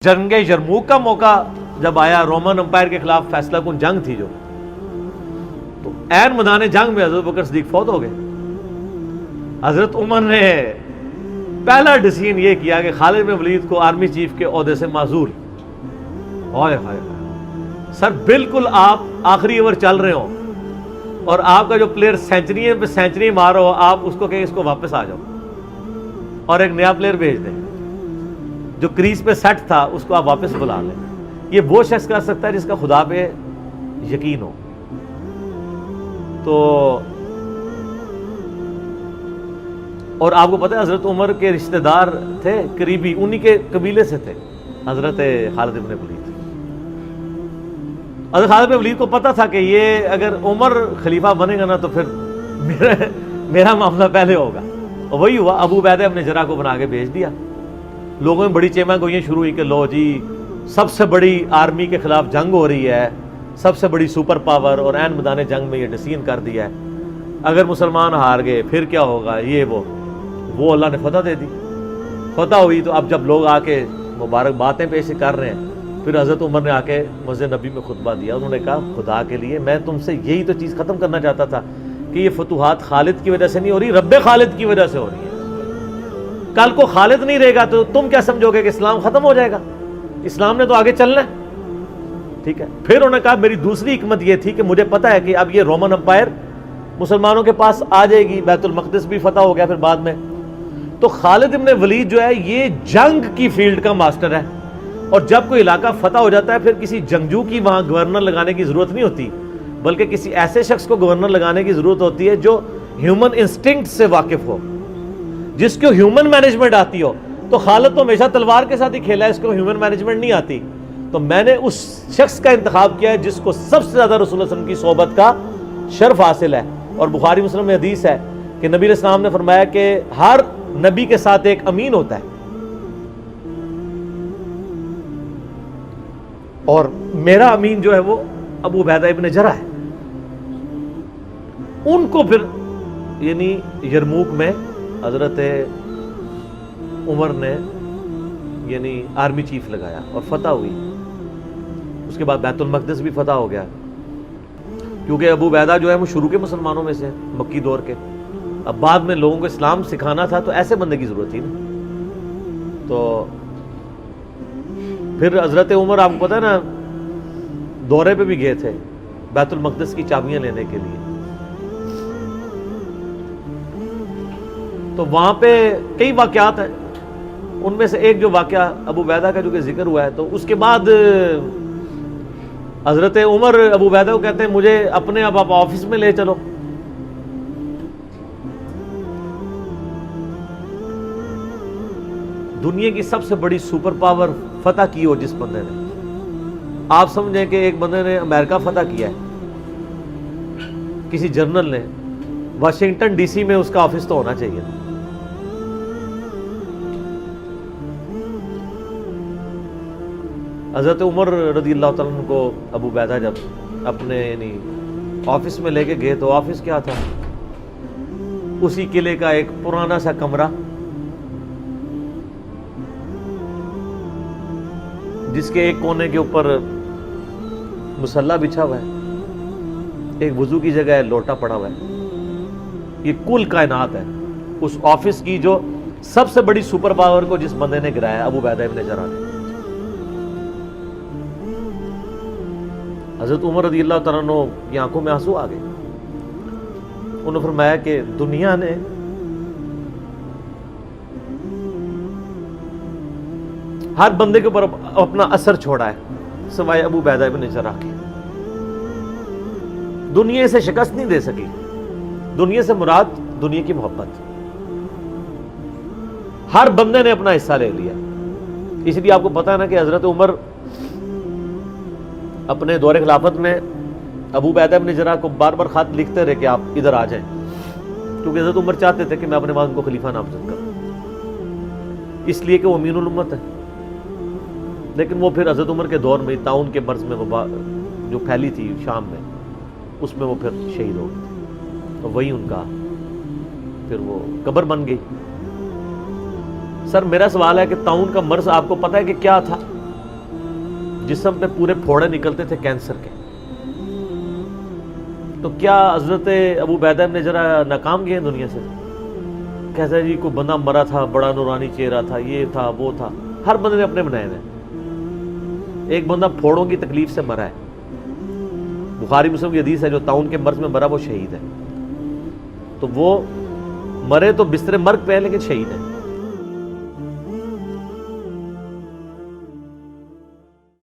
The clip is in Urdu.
جنگ یرموک کا موقع جب آیا، رومن امپائر کے خلاف فیصلہ کن جنگ تھی جو، تو عین میدان جنگ میں حضرت بکر صدیق فوت ہو گئے. حضرت عمر نے پہلا ڈیسیژن یہ کیا کہ خالد بن ولید کو آرمی چیف کے عہدے سے معزول. ہائے ہائے سر، بالکل آپ آخری اوور چل رہے ہو اور آپ کا جو پلیئر سینچری پہ سینچری مار ہو، آپ اس کو کہیں اس کو واپس آ جاؤ اور ایک نیا پلیئر بھیج دیں. جو کریز پہ سیٹ تھا اس کو آپ واپس بلا لیں. یہ وہ شخص کر سکتا ہے جس کا خدا پہ یقین ہو. تو اور آپ کو پتہ ہے حضرت عمر کے رشتہ دار تھے قریبی، انہی کے قبیلے سے تھے حضرت خالد بن ولید. حضرت خالد بن ولید کو پتہ تھا کہ یہ اگر عمر خلیفہ بنے گا نا تو پھر میرا معاملہ پہلے ہوگا. اور وہی ہوا، ابو عبیدہ ابن جرح کو بنا کے بھیج دیا. لوگوں میں بڑی چیمہ گوئیاں شروع ہوئی کہ لو جی سب سے بڑی آرمی کے خلاف جنگ ہو رہی ہے، سب سے بڑی سپر پاور، اور عین میدان جنگ میں یہ ڈیسیژن کر دیا ہے، اگر مسلمان ہار گئے پھر کیا ہوگا، یہ وہ اللہ نے فتح دے دی. فتح ہوئی تو اب جب لوگ آ کے مبارک باتیں پیش کر رہے ہیں، پھر حضرت عمر نے آ کے مسجد نبی میں خطبہ دیا. انہوں نے کہا خدا کے لیے میں تم سے یہی تو چیز ختم کرنا چاہتا تھا کہ یہ فتوحات خالد کی وجہ سے نہیں ہو رہی، رب خالد کی وجہ سے ہو رہی ہے. کل کو خالد نہیں رہے گا تو تم کیا سمجھو گے کہ اسلام ختم ہو جائے گا؟ اسلام نے تو آگے چلنا ہے. ٹھیک ہے. پھر انہوں نے کہا میری دوسری حکمت یہ تھی کہ مجھے پتا ہے کہ اب یہ رومن امپائر مسلمانوں کے پاس آ جائے گی، بیت المقدس بھی فتح ہو گیا پھر بعد میں. تو خالد ابن ولید جو ہے یہ جنگ کی فیلڈ کا ماسٹر ہے، اور جب کوئی علاقہ فتح ہو جاتا ہے پھر کسی جنگجو کی وہاں گورنر لگانے کی ضرورت نہیں ہوتی، بلکہ کسی ایسے شخص کو گورنر لگانے کی ضرورت ہوتی ہے جو ہیومن انسٹنکٹ سے واقف ہو، جس کو ہیومن مینجمنٹ آتی ہو. تو خالد تو ہمیشہ تلوار کے ساتھ ہی کھیلا ہے، اس کو ہیومن مینجمنٹ نہیں آتی. تو میں نے اس شخص کا انتخاب کیا ہے جس کو سب سے زیادہ رسول اللہ صلی اللہ علیہ وسلم کی صحبت کا شرف حاصل ہے. اور بخاری مسلم میں حدیث ہے کہ نبی علیہ السلام نے فرمایا کہ ہر نبی کے ساتھ ایک امین ہوتا ہے، اور میرا امین جو ہے وہ ابو عبیدہ ابن جرح ہے. ان کو پھر یعنی یرموک میں حضرت عمر نے یعنی آرمی چیف لگایا اور فتح ہوئی. اس کے بعد بیت المقدس بھی فتح ہو گیا، کیونکہ ابو عبیدہ جو ہے وہ شروع کے مسلمانوں میں سے مکی دور کے. اب بعد میں لوگوں کو اسلام سکھانا تھا تو ایسے بندے کی ضرورت تھی نا. تو پھر حضرت عمر آپ کو پتہ ہے نا دورے پہ بھی گئے تھے بیت المقدس کی چابیاں لینے کے لیے. تو وہاں پہ کئی واقعات ہیں، ان میں سے ایک جو واقعہ ابو عبیدہ کا جو کہ ذکر ہوا ہے، تو اس کے بعد حضرت عمر ابو عبیدہ کو کہتے ہیں مجھے اپنے اب آپ آفس میں لے چلو. دنیا کی سب سے بڑی سپر پاور فتح کی ہو جس بندے نے، آپ سمجھیں کہ ایک بندے نے امریکہ فتح کیا ہے، کسی جنرل نے، واشنگٹن ڈی سی میں اس کا آفس تو ہونا چاہیے. حضرت عمر رضی اللہ تعالیٰ عنہ کو ابو عبیدہ جب اپنے یعنی آفس میں لے کے گئے تو آفس کیا تھا؟ اسی قلعے کا ایک پرانا سا کمرہ جس کے ایک کونے کے اوپر مصلی بچھا ہوا ہے، ایک وضو کی جگہ ہے، لوٹا پڑا ہوا ہے. یہ کل کائنات ہے اس آفس کی جو سب سے بڑی سپر پاور کو جس بندے نے گرایا، ابو عبیدہ ابن جرح نے. حضرت عمر رضی اللہ تعالیٰ عنہ کی آنکھوں میں آنسو آ گئے. انہوں نے فرمایا کہ دنیا نے ہر بندے کے اوپر اپنا اثر چھوڑا ہے سوائے ابو عبیدہ ابن جرح کے. دنیا اسے شکست نہیں دے سکی. دنیا سے مراد دنیا کی محبت. ہر بندے نے اپنا حصہ لے لیا. اس لیے آپ کو پتا ہے نا کہ حضرت عمر اپنے دور خلافت میں ابو عبیدہ ابن جرح کو بار بار خط لکھتے رہے کہ آپ ادھر آ جائیں، کیونکہ حضرت عمر چاہتے تھے کہ میں اپنے بعد ان کو خلیفہ نامزد کروں، اس لیے کہ وہ امین الامت ہے. لیکن وہ پھر حضرت عمر کے دور میں طاعون کے مرض میں وبا جو پھیلی تھی شام میں، اس میں وہ پھر شہید ہو گئے تھے. تو وہی ان کا پھر وہ قبر بن گئی. سر میرا سوال ہے کہ طاعون کا مرض آپ کو پتہ ہے کہ کیا تھا؟ جسم پہ پورے پھوڑے نکلتے تھے کینسر کے. تو کیا حضرت ابو عبیدہ ابن جرح ناکام گئے دنیا سے؟ کہتا ہے جی کوئی بندہ مرا تھا، بڑا نورانی چہرہ تھا، یہ تھا وہ تھا. ہر بندے نے اپنے بنائے ہیں. ایک بندہ پھوڑوں کی تکلیف سے مرا ہے، بخاری مسلم کی حدیث ہے، جو طاعون کے مرض میں مرا وہ شہید ہے. تو وہ مرے تو بستر مرگ پہ ہے لیکن شہید ہے.